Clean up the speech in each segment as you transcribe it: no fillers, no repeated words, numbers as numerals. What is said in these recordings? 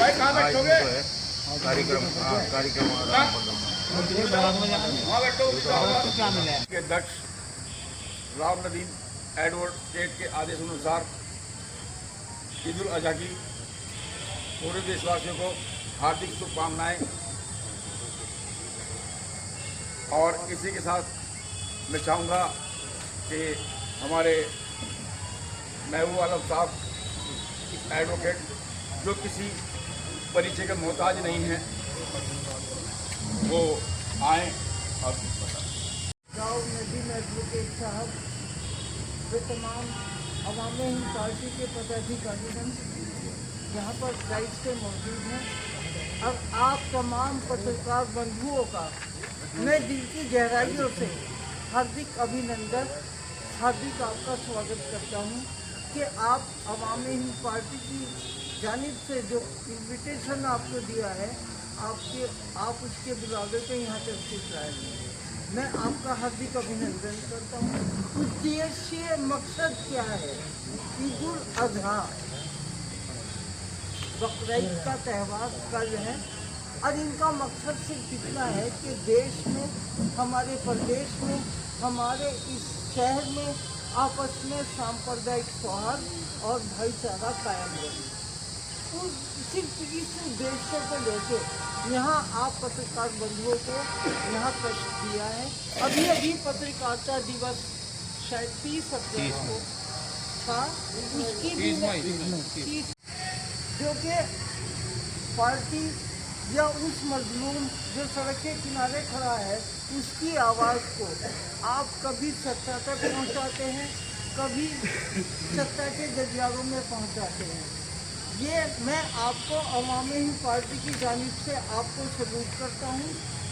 कार्यक्रम के अध्यक्ष राव नदीम एडवोकेट के आदेश अनुसार ईद उल अजहा की पूरे देशवासियों को हार्दिक शुभकामनाएं। और इसी के साथ मैं चाहूँगा कि हमारे महबूब आलम साहब एडवोकेट जो किसी परिचय का मोहताज नहीं है वो आए और राव नदीम एडवोकेट साहब वे तमाम अवामी हिंद पार्टी के पदाधिकारीगण यहाँ पर साइट से मौजूद हैं। अब आप तमाम पत्रकार बंधुओं का मैं दिल की गहराइयों से हार्दिक अभिनंदन, हार्दिक आपका स्वागत करता हूँ कि आप अवामी हिंद पार्टी की जानिब से जो इन्विटेशन आपको दिया है आप उसके बुलावे पे यहाँ तशरीफ लाए हैं। मैं आपका हार्दिक अभिनंदन करता हूँ। उद्देश्य मकसद क्या है? ईद उल अजहा बकरीद का त्यौहार कल है और इनका मकसद सिर्फ इतना है कि देश में, हमारे प्रदेश में, हमारे इस शहर में आपस में सांप्रदायिक सौहार्द और भाईचारा कायम रहे। सिर्फ इस उद्देश्य को लेकर यहाँ आप पत्रकार बंधुओं को यहाँ कष्ट दिया है। अभी अभी पत्रकारिता दिवस शायद 30 अप्रैल को था, उसकी भी जो कि पार्टी या उस मजलूम जो सड़क के किनारे खड़ा है उसकी आवाज़ को आप कभी सत्ता तक पहुँचाते हैं, कभी सत्ता के गलियारों में पहुँचाते हैं। ये मैं आपको अवामी हिंद पार्टी की जानिब से आपको सलूट करता हूँ,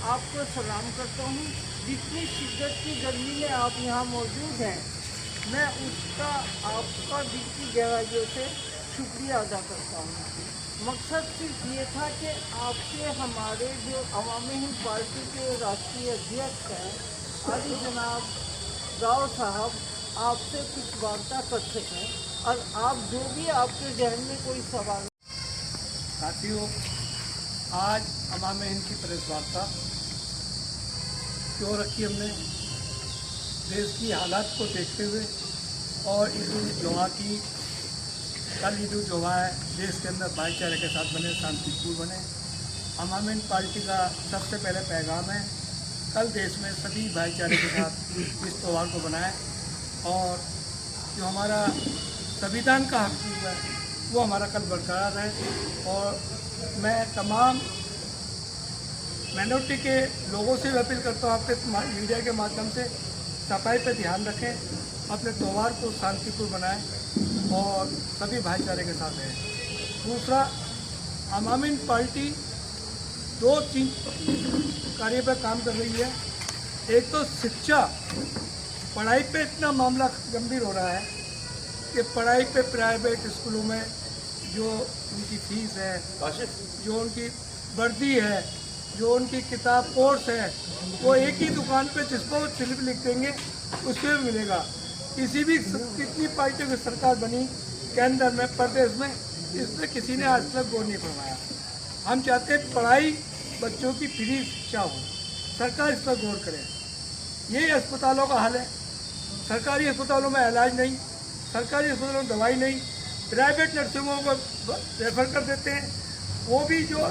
आपको सलाम करता हूँ। जितनी शिद्दत की गर्मी में आप यहाँ मौजूद हैं, मैं उसका आपका दिल की गहराइयों से शुक्रिया अदा करता हूँ। मकसद सिर्फ ये था कि आपसे हमारे जो अवामी हिंद पार्टी के राष्ट्रीय अध्यक्ष हैं अली जनाब राव साहब आपसे कुछ वार्ता कर सकें और आप जो भी आपके जहन में कोई सवाल। साथियों, आज अवामी हिंद की प्रेस वार्ता क्यों रखी हमने? देश की हालात को देखते हुए और ईद उल जुहा की, कल ईद उल जुहा है, देश के अंदर भाईचारे के साथ बने, शांतिपूर्ण बने। अवामी हिंद पार्टी का सबसे पहले पैगाम है कल देश में सभी भाईचारे के साथ इस त्यौहार को बनाएं और जो हमारा संविधान का हक है वो हमारा कल बरकरार है। और मैं तमाम माइनॉरिटी के लोगों से भी अपील करता हूँ, आपके मीडिया के माध्यम से सफाई पे ध्यान रखें, अपने त्यौहार को शांतिपूर्ण बनाएं और सभी भाईचारे के साथ रहें। दूसरा, अवामी हिंद पार्टी 2-3 कार्य पर काम कर रही है। एक तो शिक्षा, पढ़ाई पे इतना मामला गंभीर हो रहा है कि पढ़ाई पे प्राइवेट स्कूलों में जो उनकी फीस है, जो उनकी वर्दी है, जो उनकी किताब कोर्स है, वो एक ही दुकान पे जिसको स्लिप लिख देंगे उससे भी मिलेगा। किसी भी कितनी पार्टियों की सरकार बनी केंद्र में, प्रदेश में, इसमें किसी ने आज तक गौर नहीं फरमाया। हम चाहते हैं पढ़ाई बच्चों की फ्री शिक्षा हो, सरकार इस पर गौर करे। यही अस्पतालों का हाल है। सरकारी अस्पतालों में इलाज नहीं, सरकारी अस्पतालों में दवाई नहीं, प्राइवेट नर्सिंगों को रेफर कर देते हैं। वो भी जो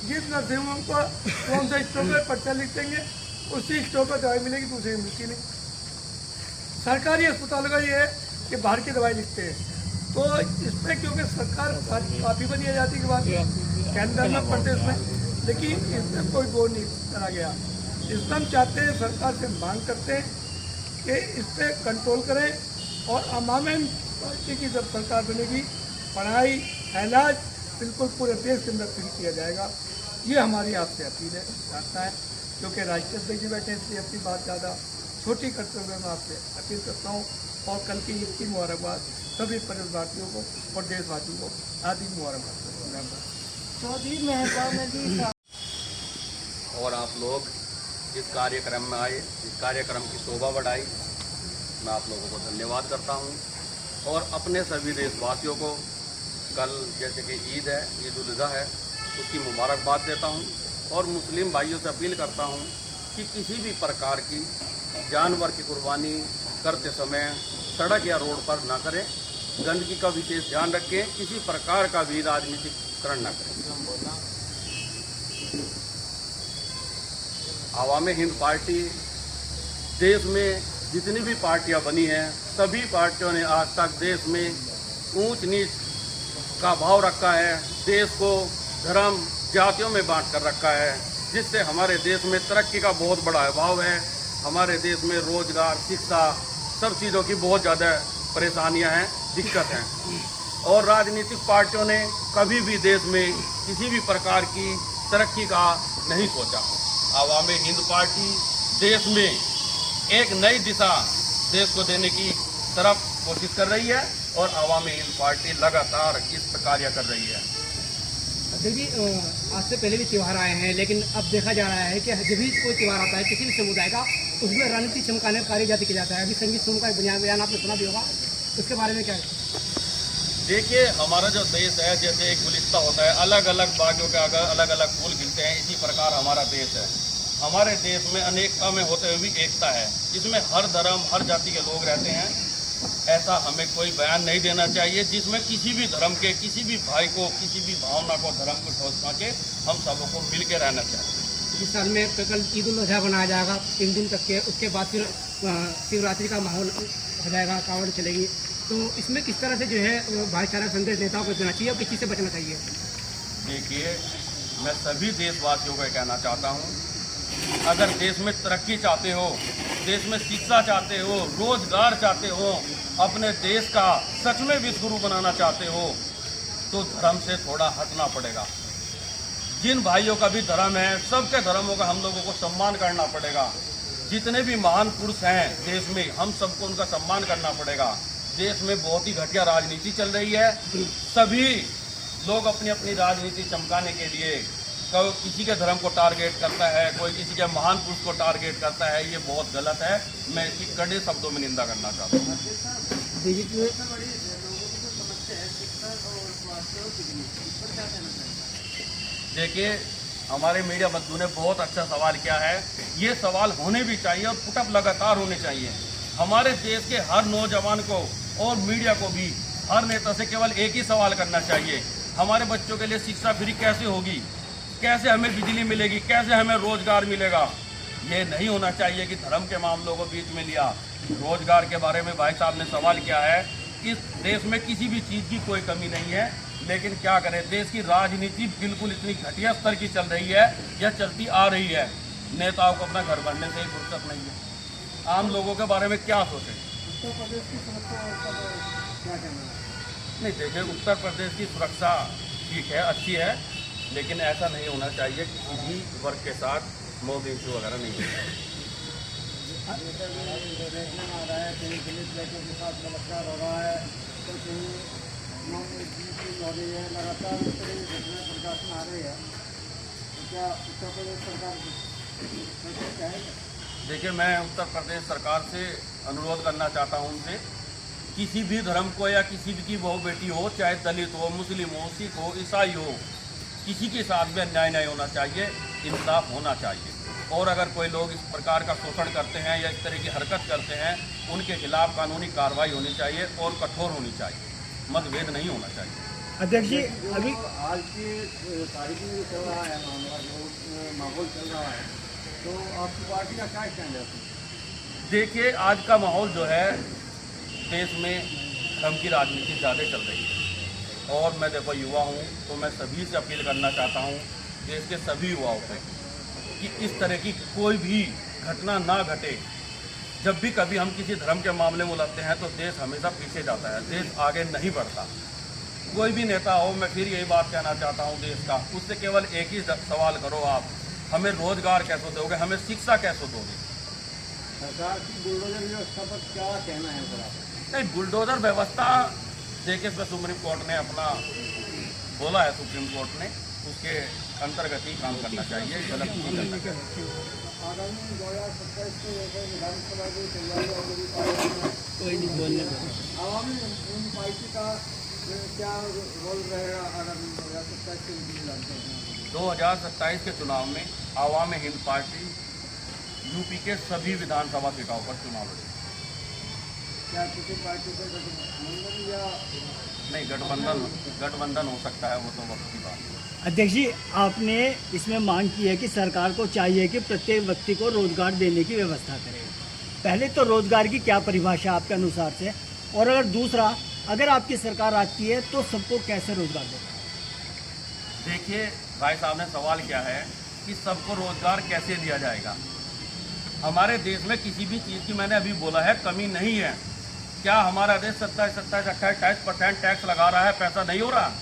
जिस नर्सिंगों को कौन सा स्टोर पर पर्चा लिख देंगे उसी स्टोर पर दवाई मिलेगी, दूसरी मिलती नहीं। सरकारी अस्पतालों का ये है कि बाहर की दवाई लिखते हैं। तो इसमें क्योंकि सरकार काफ़ी बनी आज़ादी के बाद केंद्र में, प्रदेश में, लेकिन इसमें कोई गौर नहीं करा गया। इसमें हम चाहते हैं, सरकार से मांग करते हैं कि इस पर कंट्रोल करें और अवामी हिंद पार्टी की जब सरकार बनेगी पढ़ाई, इलाज बिल्कुल पूरे देश के अंदर फ्री किया जाएगा। ये हमारी आपसे अपील है, चाहता है, क्योंकि राष्ट्रीय अध्यक्ष जी बैठे इसलिए अपनी बात ज़्यादा छोटी करते हुए मैं आपसे अपील करता हूँ। और कल की ईद की मुबारकबाद सभी प्रदेशवासियों को और देशवासियों को आदि मुबारकबाद। चौधरी मेहरबान अली साहब और आप लोग इस कार्यक्रम में आए, इस कार्यक्रम की शोभा बढ़ाई, मैं आप लोगों को धन्यवाद करता हूं। और अपने सभी देशवासियों को कल जैसे कि ईद है, ईद उल अज़हा है, उसकी मुबारकबाद देता हूँ और मुस्लिम भाइयों से अपील करता हूँ कि किसी भी प्रकार की जानवर की कुर्बानी करते समय सड़क या रोड पर ना करें, गंदगी का विशेष ध्यान रखें, किसी प्रकार का भी राजनीतिकरण ना करें। आवाम हिंद पार्टी देश में जितनी भी पार्टियां बनी हैं, सभी पार्टियों ने आज तक देश में ऊंच नीच का भाव रखा है, देश को धर्म जातियों में बांट कर रखा है, जिससे हमारे देश में तरक्की का बहुत बड़ा अभाव है। हमारे देश में रोजगार, शिक्षा, सब चीज़ों की बहुत ज़्यादा परेशानियां हैं, दिक्कत हैं। और राजनीतिक पार्टियों ने कभी भी देश में किसी भी प्रकार की तरक्की का नहीं सोचा। आवाम हिंद पार्टी देश में एक नई दिशा देश को देने की तरफ कोशिश कर रही है और आवाम हिंद पार्टी लगातार इस पर कार्य कर रही है। देखिए, आज से पहले भी त्यौहार आए हैं, लेकिन अब देखा जा रहा है कि जब भी कोई त्यौहार आता है किसी भी समुदाय का, उसमें रणनीति चमकाने का कार्य जाति किया जाता है। अभी संगीत सोम का बयान आपने सुना भी होगा, उसके बारे में क्या है? देखिए, हमारा जो देश है, जैसे एक गुलिस्ता होता है, अलग अलग बागों के अगर अलग अलग फूल खिलते हैं, इसी प्रकार हमारा देश है। हमारे देश में अनेकता में होते हुए भी एकता है, जिसमें हर धर्म, हर जाति के लोग रहते हैं। ऐसा हमें कोई बयान नहीं देना चाहिए जिसमें किसी भी धर्म के, किसी भी भाई को, किसी भी भावना को, धर्म को ठोस पहुँचे। हम सबको मिल के रहना चाहिए। इस साल में कल ईद उल अज़हा बनाया जाएगा 3 दिन तक के, उसके बाद फिर शिवरात्रि का माहौल हो जाएगा, कांवड़ चलेगी, तो इसमें किस तरह से जो है भाईचारा संदेश नेताओं को देना चाहिए और किस चीज़ से बचना चाहिए? देखिए, मैं सभी देशवासियों को कहना चाहता हूँ, अगर देश में तरक्की चाहते हो, देश में शिक्षा चाहते हो, रोजगार चाहते हो, अपने देश का सच में विश्वगुरु बनाना चाहते हो, तो धर्म से थोड़ा हटना पड़ेगा। जिन भाइयों का भी धर्म है, सबके धर्मों का हम लोगों को सम्मान करना पड़ेगा। जितने भी महान पुरुष हैं देश में, हम सबको उनका सम्मान करना पड़ेगा। देश में बहुत ही घटिया राजनीति चल रही है। सभी लोग अपनी अपनी राजनीति चमकाने के लिए कोई किसी के धर्म को टारगेट करता है, कोई किसी के महान पुरुष को टारगेट करता है। ये बहुत गलत है। मैं इसकी कड़े शब्दों में निंदा करना चाहता हूँ। देखिए, हमारे मीडिया बंधु ने बहुत अच्छा सवाल किया है। ये सवाल होने भी चाहिए और पुटअप लगातार होने चाहिए। हमारे देश के हर नौजवान को और मीडिया को भी हर नेता से केवल एक ही सवाल करना चाहिए, हमारे बच्चों के लिए शिक्षा फ्री कैसे होगी, कैसे हमें बिजली मिलेगी, कैसे हमें रोजगार मिलेगा। ये नहीं होना चाहिए कि धर्म के मामलों को बीच में लिया। रोजगार के बारे में भाई साहब ने सवाल किया है। इस देश में किसी भी चीज़ की कोई कमी नहीं है, लेकिन क्या करें, देश की राजनीति बिल्कुल इतनी घटिया स्तर की चल रही है या चलती आ रही है। नेताओं को अपना घर भरने से ही फुर्सत नहीं है। आम लोगों के बारे में क्या सोचें? उत्तर प्रदेश की सुरक्षा क्या कहना है? नहीं, देखिए, उत्तर प्रदेश की सुरक्षा ठीक है, अच्छी है, लेकिन ऐसा नहीं होना चाहिए कि किसी भी वर्ग के साथ मॉब इशू वगैरह नहीं होना चाहिए। देखने में आ रहा है कहीं पुलिस लड़कों के साथ बलात्कार हो रहा है, तो कहीं हो रही है, लगातार इस तरह की घटनाएं प्रकाश में आ रही है। तो क्या उत्तर प्रदेश सरकार क्या है? देखिए, मैं उत्तर प्रदेश सरकार से अनुरोध करना चाहता हूँ उनसे, किसी भी धर्म को या किसी भी की बहू बेटी हो, चाहे दलित हो, मुस्लिम हो, सिख हो, ईसाई हो, किसी के साथ भी अन्याय नहीं होना चाहिए, इंसाफ होना चाहिए। और अगर कोई लोग इस प्रकार का शोषण करते हैं या इस तरह की हरकत करते हैं, उनके खिलाफ कानूनी कार्रवाई होनी चाहिए और कठोर होनी चाहिए, मतभेद नहीं होना चाहिए। अध्यक्ष जी, अभी आज की तारीख में जो चल रहा है मामला, जो माहौल चल रहा है, तो आपकी पार्टी का क्या स्टैंड है? देखिए, आज का माहौल जो है, देश में धर्म की राजनीति ज़्यादा चल रही है। और मैं देखो युवा हूँ, तो मैं सभी से अपील करना चाहता हूँ, देश के सभी युवाओं से, कि इस तरह की कोई भी घटना ना घटे। जब भी कभी हम किसी धर्म के मामले में उलझते हैं तो देश हमेशा पीछे जाता है, देश आगे नहीं बढ़ता। कोई भी नेता हो, मैं फिर यही बात कहना चाहता हूँ देश का, उससे केवल एक ही सवाल करो आप, हमें रोजगार कैसे दोगे, हमें शिक्षा कैसे दोगे। सरकार की बुलडोजर व्यवस्था पर क्या कहना है सर? नहीं, बुलडोजर व्यवस्था देखिए, इसमें सुप्रीम कोर्ट ने अपना बोला है, सुप्रीम कोर्ट ने उसके अंतर्गत ही काम करना चाहिए, गलत नहीं करना चाहिए। आगामी 2027 को लेकर विधानसभा की तैयारी और कोई नहीं बोलने आवामी पार्टी का क्या रोल रहेगा आगामी 2027 के लिए? 2027 के चुनाव में आवाम हिंद पार्टी यूपी के सभी विधानसभा सीटों पर चुनाव लड़ेगी। क्या किसी पार्टी का गठबंधन या नहीं, गठबंधन हो सकता है, वो तो वक्त की बात है। अध्यक्ष जी, आपने इसमें मांग की है कि सरकार को चाहिए कि प्रत्येक व्यक्ति को रोजगार देने की व्यवस्था करे। पहले तो रोजगार की क्या परिभाषा आपके अनुसार से, और अगर दूसरा, अगर आपकी सरकार आती है तो सबको कैसे रोजगार देगा? देखिए भाई साहब ने सवाल किया है कि सबको रोजगार कैसे दिया जाएगा। हमारे देश में किसी भी चीज़ की, मैंने अभी बोला है, कमी नहीं है। क्या हमारा देश 27-28% टैक्स लगा रहा है? पैसा नहीं हो रहा,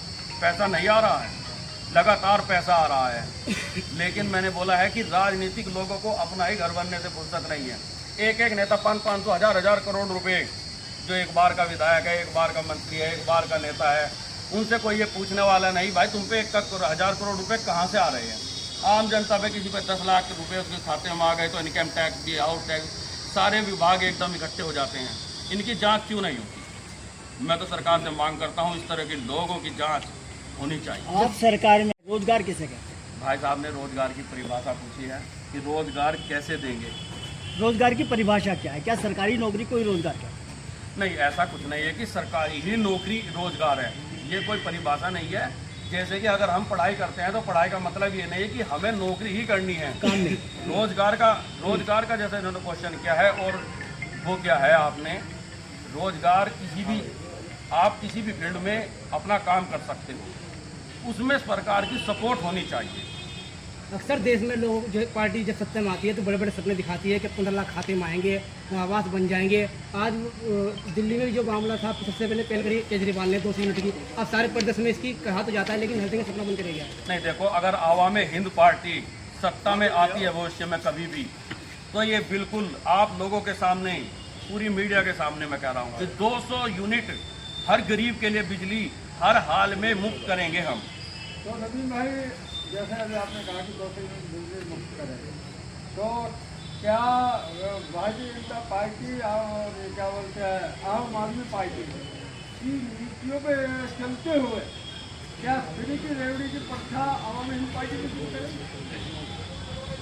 पैसा नहीं आ रहा है, लगातार पैसा आ रहा है। लेकिन मैंने बोला है कि राजनीतिक लोगों को अपना ही घर बनने से फुर्सत नहीं है। एक एक नेता 500-500 हजार करोड़ रुपए, जो एक बार का विधायक है, एक बार का मंत्री है, एक बार का नेता है, उनसे कोई ये पूछने वाला नहीं भाई तुम पे 1,000 करोड़ रुपए कहाँ से आ रहे हैं। आम जनता पे किसी पे 10 लाख रुपए उसके खाते में आ गए तो इनकम टैक्स की, आउट टैक्स, सारे विभाग एकदम इकट्ठे हो जाते हैं। इनकी जांच क्यों नहीं होती? मैं तो सरकार से मांग करता हूं इस तरह के लोगों की जांच होनी चाहिए। आप सरकार में रोजगार किसे कहते हैं? भाई साहब ने रोजगार की परिभाषा पूछी है कि रोजगार कैसे देंगे। रोजगार की परिभाषा क्या है? क्या सरकारी नौकरी कोई रोजगार क्या है? नहीं, ऐसा कुछ नहीं है कि सरकारी ही नौकरी रोजगार है, ये कोई परिभाषा नहीं है। जैसे कि अगर हम पढ़ाई करते हैं तो पढ़ाई का मतलब ये नहीं है कि हमें नौकरी ही करनी है, काम नहीं। रोजगार का जैसे इन्होंने क्वेश्चन किया है, और वो क्या है, आपने रोजगार आप किसी भी फील्ड में अपना काम कर सकते हो, उसमें सरकार की सपोर्ट होनी चाहिए। अक्सर देश में लोग जो पार्टी जब सत्ता में आती है तो बड़े बड़े सपने दिखाती है कि 15 लाख खाते में आएंगे, आवास बन जाएंगे। आज दिल्ली में जो मामला था, सबसे पहले पहल करी केजरीवाल ने 200 यूनिट की। अब सारे प्रदेश में इसकी कहा तो जाता है, लेकिन हर जगह सपना बन के रह गया। नहीं, देखो, अगर आवाम हिंद पार्टी सत्ता में आती है भविष्य में कभी भी, तो ये बिल्कुल आप लोगों के सामने, पूरी मीडिया के सामने मैं कह रहा हूँ कि 200 यूनिट हर गरीब के लिए बिजली हर हाल में मुफ्त करेंगे हम। तो नवीन भाई, जैसे अभी आपने कहा कि 200 यूनिट बिजली मुफ्त करेंगे, तो क्या भारतीय जनता पार्टी और क्या बोलते हैं आम आदमी पार्टी की नीतियों पे चलते हुए क्या फ्री की रेवड़ी की प्रथा आवाम हिंद पार्टी की शुरू करेगी?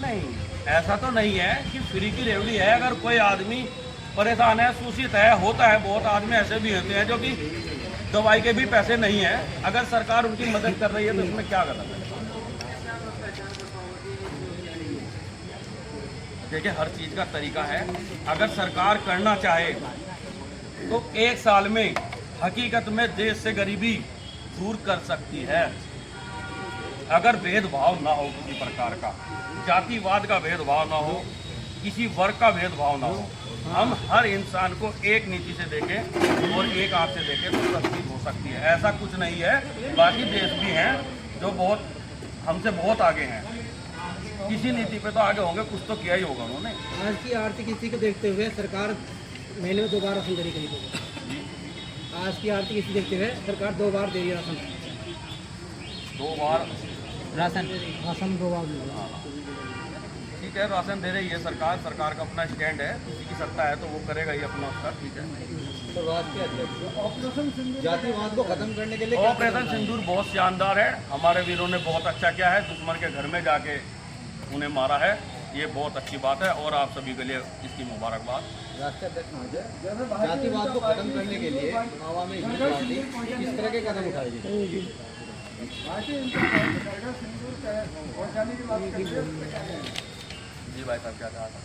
नहीं, ऐसा तो नहीं है कि फ्री की रेवड़ी है। अगर कोई आदमी परेशान है, शोषित है, होता है, बहुत आदमी ऐसे भी होते हैं जो कि दवाई के भी पैसे नहीं है, अगर सरकार उनकी मदद कर रही है तो इसमें क्या गलत है? देखिए, हर चीज़ का तरीका है। अगर सरकार करना चाहे तो 1 साल में हकीकत में देश से गरीबी दूर कर सकती है, अगर भेदभाव ना हो, किसी प्रकार का जातिवाद का भेदभाव ना हो, किसी वर्ग का भेदभाव ना हो, हम हर इंसान को एक नीति से देखें और एक आंख से देखें तो सब चीज़ हो सकती है। ऐसा कुछ नहीं है। बाकी देश भी हैं जो हमसे बहुत आगे हैं, किसी नीति पे तो आगे होंगे, कुछ तो किया ही होगा उन्होंने। आज की आर्थिक स्थिति को देखते हुए सरकार महीने में 2 बार राशन जारी करेगी। आज की आर्थिक स्थिति देखते हुए सरकार 2 बार दे रही है राशन। 2 बार राशन 2 बार दे रही है। ठीक है, राशन दे रही है सरकार का अपना स्टैंड है, किसी की सत्ता है तो वो करेगा ही अपना उसका। ठीक है, ऑपरेशन सिंदूर जातिवाद को खत्म करने के लिए ऑपरेशन सिंदूर बहुत शानदार है। हमारे वीरों ने बहुत अच्छा किया है, दुश्मन के घर में जाके उन्हें मारा है, ये बहुत अच्छी बात है और आप सभी के लिए इसकी मुबारकबाद। राष्ट्रीय अध्यक्ष महोदय, जातिवाद को खत्म करने के लिए आवाम हिंद पार्टी किस तरह के कदम उठाएगी? भारतीय जनता पार्टी का सिंदूर पहुँचाने की बात कर रही है। जी भाई साहब, क्या कहा था?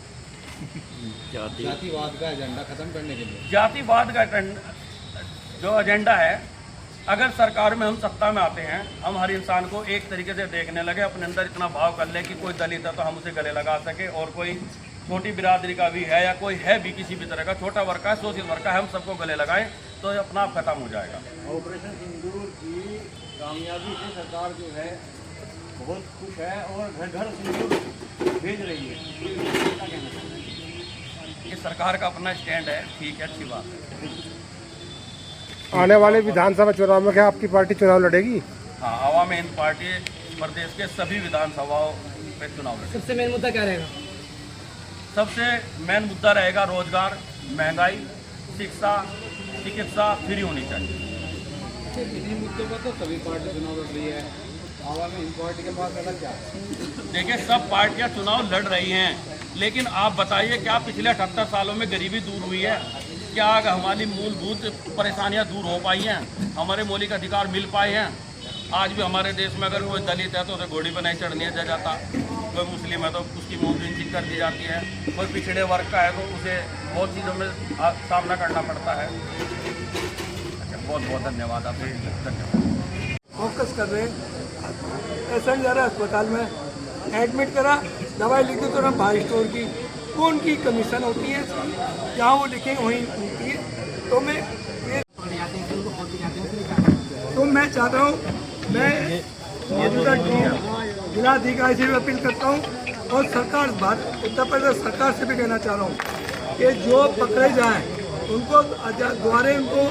जातिवाद का एजेंडा खत्म करने के लिए जातिवाद का जो एजेंडा है, अगर सरकार में हम सत्ता में आते हैं, हम हर इंसान को एक तरीके से देखने लगे, अपने अंदर इतना भाव कर ले कि कोई दलित है तो हम उसे गले लगा सके, और कोई छोटी बिरादरी का भी है या कोई है भी किसी भी तरह का छोटा वर्ग का, शोषित वर्ग का है, हम सबको गले लगाएं तो ये अपना आप खत्म हो जाएगा। ऑपरेशन सिंदूर की कामयाबी से सरकार जो है बहुत खुश है और घर घर सिंदूर भेज रही है। ये सरकार का अपना स्टैंड है, ठीक है, अच्छी बात है। आने वाले विधानसभा चुनाव में क्या आपकी पार्टी चुनाव लड़ेगी? हाँ, आवाम हिंद पार्टी प्रदेश के सभी विधानसभाओं पे चुनाव लड़ेगी। सबसे मेन मुद्दा क्या रहेगा? सबसे मेन मुद्दा रहेगा रोजगार, महंगाई, शिक्षा, चिकित्सा फ्री होनी चाहिए। इन्हीं मुद्दों पर तो सभी पार्टी चुनाव लड़ रही है। आवामी हिंद पार्टी के पास अलग क्या है? देखिए, सब पार्टियां चुनाव लड़ रही हैं, लेकिन आप बताइए क्या पिछले 78 सालों में गरीबी दूर हुई है? क्या हमारी मूलभूत परेशानियां दूर हो पाई हैं? हमारे मौलिक अधिकार मिल पाए हैं? आज भी हमारे देश में अगर कोई दलित है तो उसे घोड़ी पर नहीं चढ़ने दिया जाता, कोई मुस्लिम है तो उसकी मुंह लिंचिंग कर दी जाती है, कोई पिछड़े वर्ग का है तो उसे बहुत चीज़ों में सामना करना पड़ता है। अच्छा, बहुत बहुत धन्यवाद आपसे, धन्यवाद। फोकस कर रहे हैं। पेशेंट जा रहा है अस्पताल में, एडमिट करा, दवाई लिख दी तुरंत बाहर स्टोर की, वो उनकी कमीशन होती है, जहाँ वो लिखेंगे वहीं मिलती है। तो मैं चाहता हूँ, मैं मौजूदा जिलाधिकारी से भी अपील करता हूँ और सरकार उत्तर प्रदेश सरकार से भी कहना चाह रहा हूँ कि जो पकड़े जाएँ उनको दोबारा उनको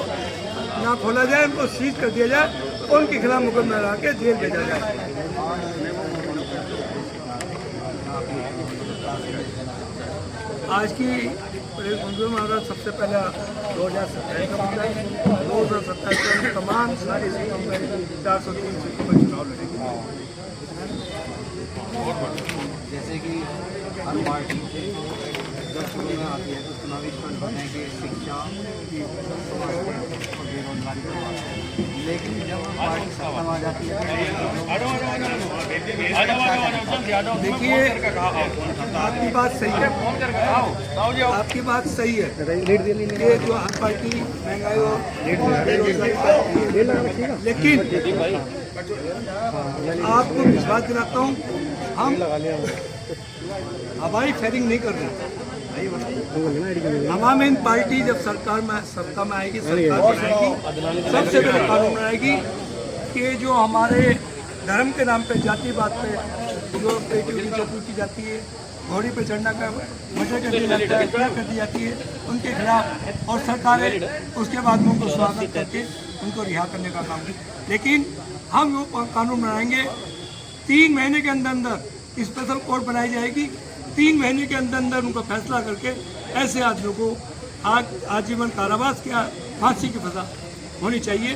ना खोला जाए, उनको सीज कर दिया जाए, उनके खिलाफ मुकदमा लगा के जेल भेजा जाए। आज की प्रेस कॉन्फ्रेंस में हमारा सबसे पहला 2027 का मुद्दा है। 2027 में तमाम सारी सीटों में 403 सीटों पर चुनाव लड़ेंगे। जैसे कि हर पार्टी जब चुनाव आती है तो चुनावी स्टंट बनाए कि शिक्षा की और बेरोजगारी की बात है, लेकिन जब पार्टी सत्ता में आ जाती है देखिए, आपकी बात सही है, आपकी बात सही है कि जो हर पार्टी महंगाई और बेरोजगारी करती है, लेकिन आपको विश्वास दिलाता हूँ, हम हवाई फेरिंग नहीं कर रहे। आवाम हिंद पार्टी जब सरकार में सत्ता में आएगी, सरकार बनाएगी, सबसे पहले कानून बनाएगी कि जो हमारे धर्म के नाम पे, जातिवाद पे जो बेटियों की चोरी की जाती है, घोड़ी पे चढ़ना का मजे कर दी जाती है, उनके खिलाफ, और सरकार उसके बाद में उनको स्वागत करके उनको रिहा करने का काम की। लेकिन हम वो कानून बनाएंगे, 3 महीने के अंदर अंदर स्पेशल कोर्ट बनाई जाएगी, 3 महीने के अंदर अंदर उनका फैसला करके ऐसे आदमियों को आजीवन कारावास या फांसी की सजा होनी चाहिए।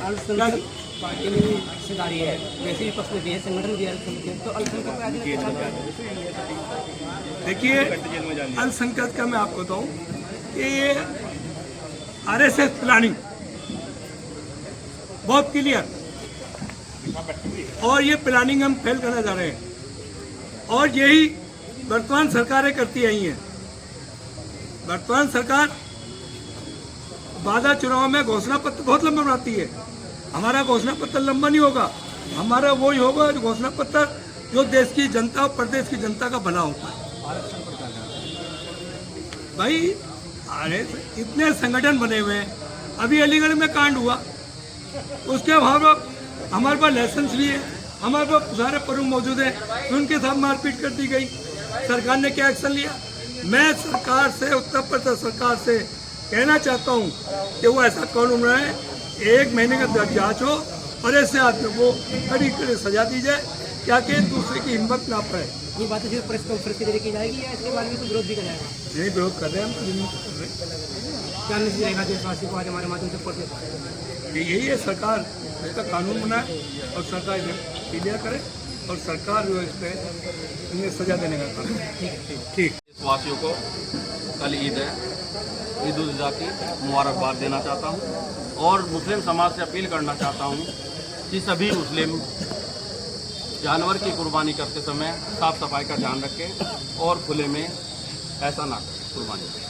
पार्टी में हिस्सेदारी है, वैसे ही पक्ष में भी है, संगठन भी है, तो अल्पसंख्यक देखिए, अल्पसंख्यक का मैं आपको बताऊँ कि RSS प्लानिंग बहुत क्लियर, और ये प्लानिंग हम फेल करने जा रहे हैं, और यही वर्तमान सरकारें करती आई हैं। वर्तमान सरकार वादा चुनाव में घोषणा पत्र बहुत लंबा बनाती है। हमारा घोषणा पत्र लंबा नहीं होगा, हमारा वही होगा जो घोषणा पत्र जो देश की जनता और प्रदेश की जनता का भला होता है। भाई, अरे इतने संगठन बने हुए हैं, अभी अलीगढ़ में कांड हुआ, उसके हमारे पास लाइसेंस भी है, हमारे पास सारे प्रमुख मौजूद हैं, उनके साथ मारपीट कर दी गई। सरकार ने क्या एक्शन लिया? मैं सरकार से, उत्तर प्रदेश सरकार से कहना चाहता हूं कि वो ऐसा कानून बनाए, 1 महीने का जांच हो और ऐसे आदमियों को कड़ी कड़ी सजा दी जाए, क्या कि दूसरे की हिम्मत ना पाए। ये बातें सिर्फ प्रेस कॉन्फ्रेंस के जरिए की जाएगी या इसके बारे में तो विरोध भी किया जाएगा? नहीं, विरोध कर रहे हैं हम। क्या मैसेज रहेगा देशवासी को आज हमारे माध्यम से पढ़ते? यही है, सरकार इसका कानून बनाए और सरकार इसे क्लियर करे, और सरकार जो इस पर इन्हें सजा देने का काम है। ठीक। देशवासियों को कल ईद है, ईद उल अज़हा की मुबारकबाद देना चाहता हूँ, और मुस्लिम समाज से अपील करना चाहता हूँ कि सभी मुस्लिम जानवर की कुर्बानी करते समय साफ सफाई का ध्यान रखें और खुले में ऐसा ना कुर्बानी करें।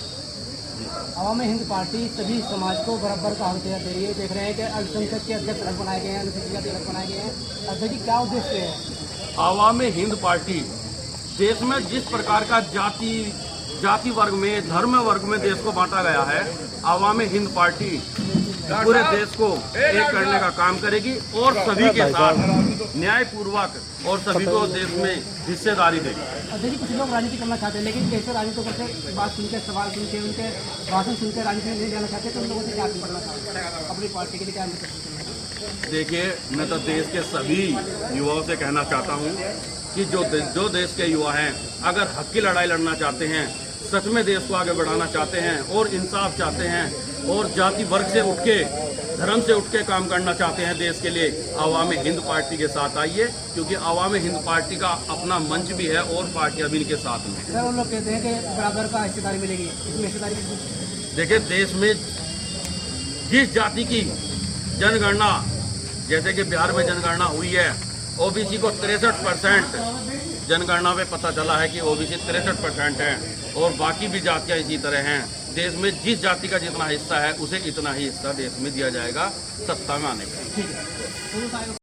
आवामी हिंद पार्टी सभी समाज को बराबर का हक दे रही है। देख रहे हैं कि अल्पसंख्यक के अध्यक्ष अलग बनाए गए हैं, अनुसूचित जाति अलग बनाए गए हैं। अध्यक्ष जी, क्या उद्देश्य है? आवामी हिंद पार्टी देश में जिस प्रकार का जाति वर्ग में, धर्म वर्ग में देश को बांटा गया है, आवामी हिंद पार्टी पूरे देश को एक करने का काम करेगी और सभी के साथ न्यायपूर्वक और सभी को देश में हिस्सेदारी देगी। अध्यक्ष जी, कुछ लोग राजनीति करना चाहते हैं, लेकिन कैसे राजनीति करते बात सुनकर, सवाल सुनकर, उनके भाषण सुनकर राजनीति में नहीं जाना चाहते, तो उन लोगों से क्या पढ़ना चाहते हैं? अपनी पार्टी के लिए क्या? देखिए, मैं तो देश के सभी युवाओं से कहना चाहता हूँ कि जो देश के युवा हैं, अगर हक की लड़ाई लड़ना चाहते हैं, सच में देश को आगे बढ़ाना चाहते हैं और इंसाफ चाहते हैं और जाति वर्ग से उठ के धर्म से उठ के काम करना चाहते हैं देश के लिए, अवाम हिंद पार्टी के साथ आइए, क्योंकि अवाम हिंद पार्टी का अपना मंच भी है और पार्टियां भी इनके साथ में हैं। सर वो लोग कहते हैं कि बराबर का हिस्सेदारी मिलेगी, इसमें हिस्सेदारी किसको? देखिए, देश में जिस जाति की जनगणना, जैसे कि बिहार में जनगणना हुई है, ओबीसी को 63% जनगणना में पता चला है कि ओबीसी 63% है और बाकी भी जातियां इसी तरह हैं। देश में जिस जाति का जितना हिस्सा है उसे इतना ही हिस्सा देश में दिया जाएगा सत्ता में आने पर। ठीक है।